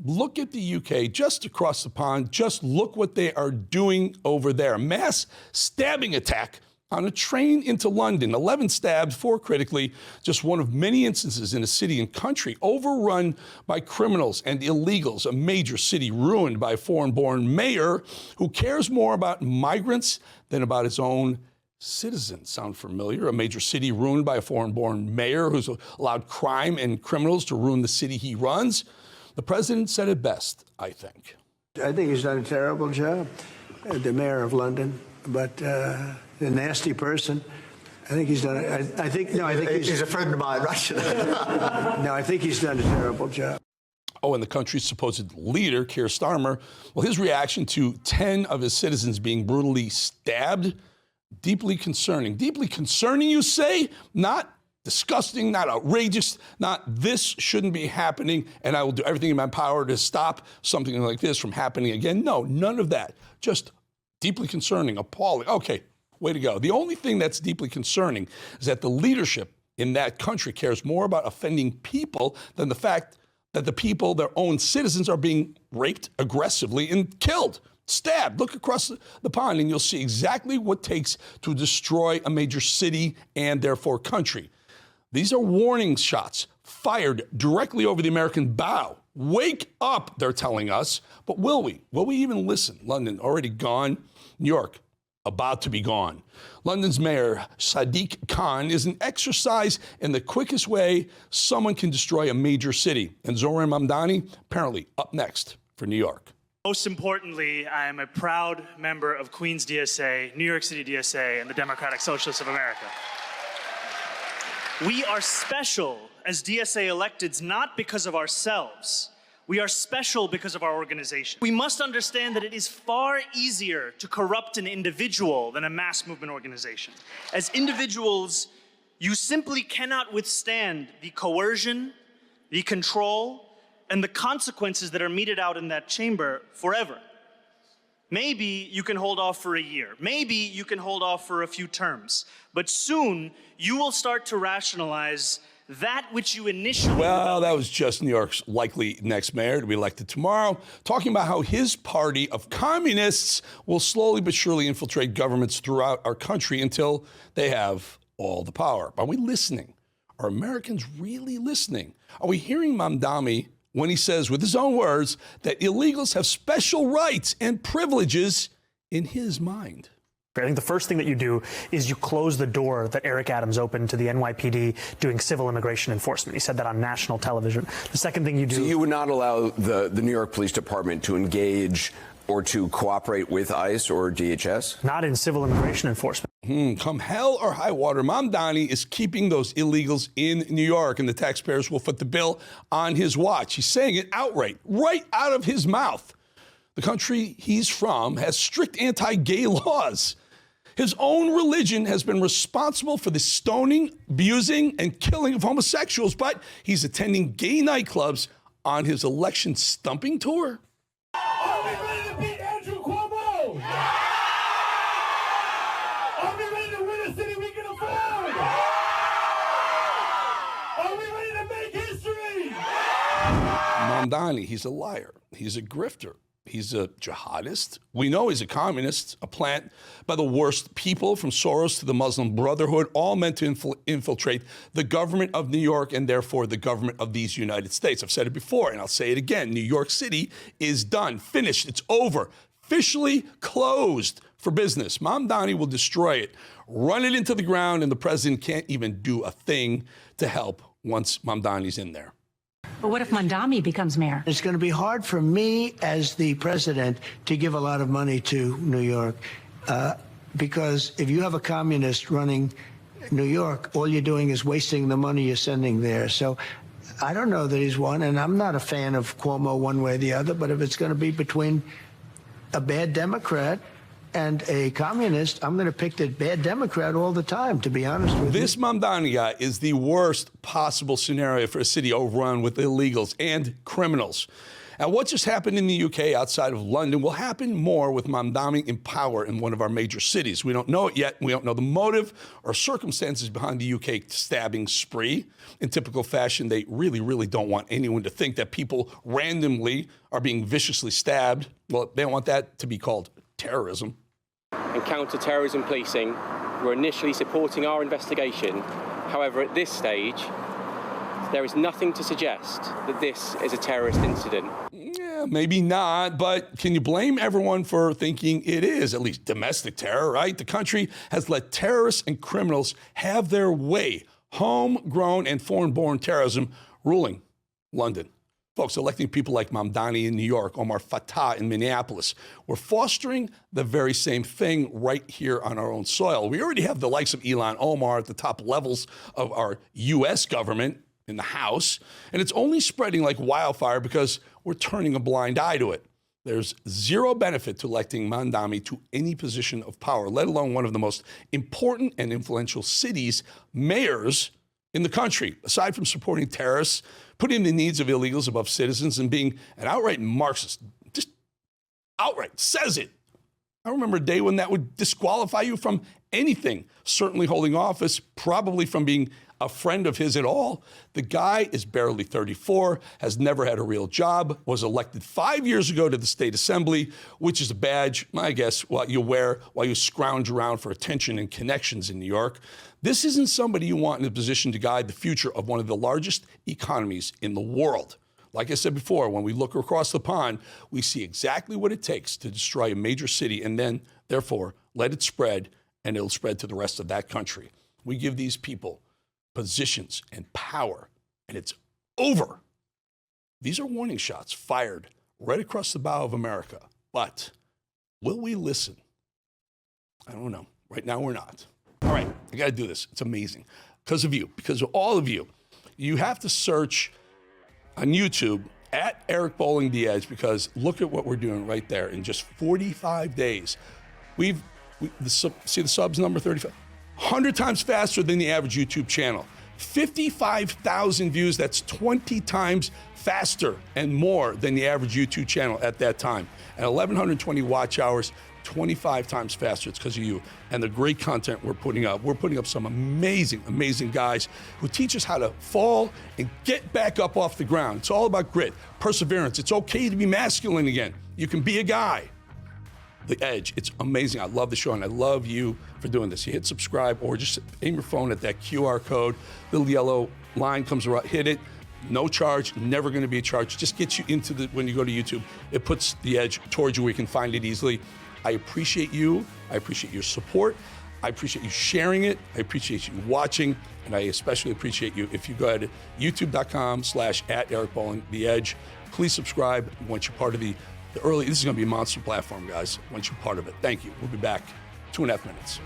Look at the UK, just across the pond. Just look what they are doing over there. Mass stabbing attack on a train into London. 11 stabbed, 4 critically. Just one of many instances in a city and country overrun by criminals and illegals. A major city ruined by a foreign-born mayor who cares more about migrants than about his own citizens. Sound familiar? A major city ruined by a foreign-born mayor who's allowed crime and criminals to ruin the city he runs. The president said it best, I think. I think he's done a terrible job, the mayor of London, but a nasty person. I think he's done it. I think he's a friend of mine, right? No, I think he's done a terrible job. Oh, and the country's supposed leader, Keir Starmer, well, his reaction to 10 of his citizens being brutally stabbed, deeply concerning. Deeply concerning, you say? Not disgusting, not outrageous, not this shouldn't be happening, and I will do everything in my power to stop something like this from happening again. No, none of that. Just deeply concerning, appalling. Okay, way to go. The only thing that's deeply concerning is that the leadership in that country cares more about offending people than the fact that the people, their own citizens, are being raped aggressively and killed, stabbed. Look across the pond and you'll see exactly what it takes to destroy a major city and therefore country. These are warning shots fired directly over the American bow. Wake up, they're telling us. But will we? Will we even listen? London already gone. New York about to be gone. London's mayor, Sadiq Khan, is an exercise in the quickest way someone can destroy a major city. And Zohran Mamdani, apparently up next for New York. Most importantly, I am a proud member of Queens DSA, New York City DSA, and the Democratic Socialists of America. We are special as DSA electeds not because of ourselves. We are special because of our organization. We must understand that it is far easier to corrupt an individual than a mass movement organization. As individuals, you simply cannot withstand the coercion, the control, and the consequences that are meted out in that chamber forever. Maybe you can hold off for a year. Maybe you can hold off for a few terms. But soon, you will start to rationalize that which you initially... Well, that was just New York's likely next mayor to be elected tomorrow, talking about how his party of communists will slowly but surely infiltrate governments throughout our country until they have all the power. Are we listening? Are Americans really listening? Are we hearing Mamdani when he says, with his own words, that illegals have special rights and privileges in his mind? I think the first thing that you do is you close the door that Eric Adams opened to the NYPD doing civil immigration enforcement. He said that on national television. The second thing you do... So you would not allow the New York Police Department to engage or to cooperate with ICE or DHS? Not in civil immigration enforcement. Come hell or high water, Mamdani is keeping those illegals in New York, and the taxpayers will foot the bill on his watch. He's saying it outright, right out of his mouth. The country he's from has strict anti-gay laws. His own religion has been responsible for the stoning, abusing, and killing of homosexuals, but he's attending gay nightclubs on his election stumping tour. Are we ready to beat Andrew Cuomo? Are we ready to win a city we can afford? Are we ready to make history? Mamdani, he's a liar. He's a grifter. He's a jihadist. We know he's a communist, a plant by the worst people, from Soros to the Muslim Brotherhood, all meant to infiltrate the government of New York and therefore the government of these United States. I've said it before and I'll say it again. New York City is done, finished, it's over, officially closed for business. Mamdani will destroy it, run it into the ground, and the president can't even do a thing to help once Mamdani's in there. But what if Mamdani becomes mayor? It's going to be hard for me as the president to give a lot of money to New York because if you have a communist running New York, all you're doing is wasting the money you're sending there. So I don't know that he's won, and I'm not a fan of Cuomo one way or the other, but if it's going to be between a bad Democrat and a communist, I'm going to pick the bad Democrat all the time, to be honest with you. This Mamdani guy is the worst possible scenario for a city overrun with illegals and criminals. And what just happened in the UK outside of London will happen more with Mamdani in power in one of our major cities. We don't know it yet. We don't know the motive or circumstances behind the UK stabbing spree. In typical fashion, they really, really don't want anyone to think that people randomly are being viciously stabbed. Well, they don't want that to be called terrorism. And counter-terrorism policing were initially supporting our investigation. However, at this stage, there is nothing to suggest that this is a terrorist incident. Yeah, maybe not, but can you blame everyone for thinking it is, at least domestic terror, right? The country has let terrorists and criminals have their way. Homegrown and foreign-born terrorism ruling London. Folks, electing people like Mamdani in New York, Omar Fattah in Minneapolis, we're fostering the very same thing right here on our own soil. We already have the likes of Ilhan Omar at the top levels of our U.S. government in the House, and it's only spreading like wildfire because we're turning a blind eye to it. There's zero benefit to electing Mamdani to any position of power, let alone one of the most important and influential cities, mayors in the country. Aside from supporting terrorists, putting the needs of illegals above citizens, and being an outright Marxist, just outright says it. I remember a day when that would disqualify you from anything, certainly holding office, probably from being a friend of his at all. The guy is barely 34, has never had a real job, was elected 5 years ago to the state assembly, which is a badge, I guess, what you wear while you scrounge around for attention and connections in New York. This isn't somebody you want in a position to guide the future of one of the largest economies in the world. Like I said before, when we look across the pond, we see exactly what it takes to destroy a major city and then, therefore, let it spread, and it'll spread to the rest of that country. We give these people positions and power, and it's over. These are warning shots fired right across the bow of America. But will we listen? I don't know. Right now, we're not. All right, I got to do this. It's amazing. Because of you, because of all of you. You have to search on YouTube at Eric Bolling The Edge, because look at what we're doing right there. In just 45 days, see the subs number 35? 100 times faster than the average YouTube channel. 55,000 views, that's 20 times faster and more than the average YouTube channel at that time. And 1,120 watch hours, 25 times faster. It's because of you and the great content we're putting up. We're putting up some amazing, amazing guys who teach us how to fall and get back up off the ground. It's all about grit, perseverance. It's okay to be masculine again. You can be a guy. The Edge, it's amazing. I love the show, and I love you for doing this. You hit subscribe or just aim your phone at that QR code. Little yellow line comes around, hit it. No charge, never going to be a charge. Just gets you into when you go to YouTube, it puts The Edge towards you where you can find it easily. I appreciate you. I appreciate your support. I appreciate you sharing it. I appreciate you watching. And I especially appreciate you if you go to youtube.com/@EricBolling, The Edge. Please subscribe once you're part of the early. This is going to be a monster platform, guys, once you're part of it. Thank you. We'll be back 2.5 minutes.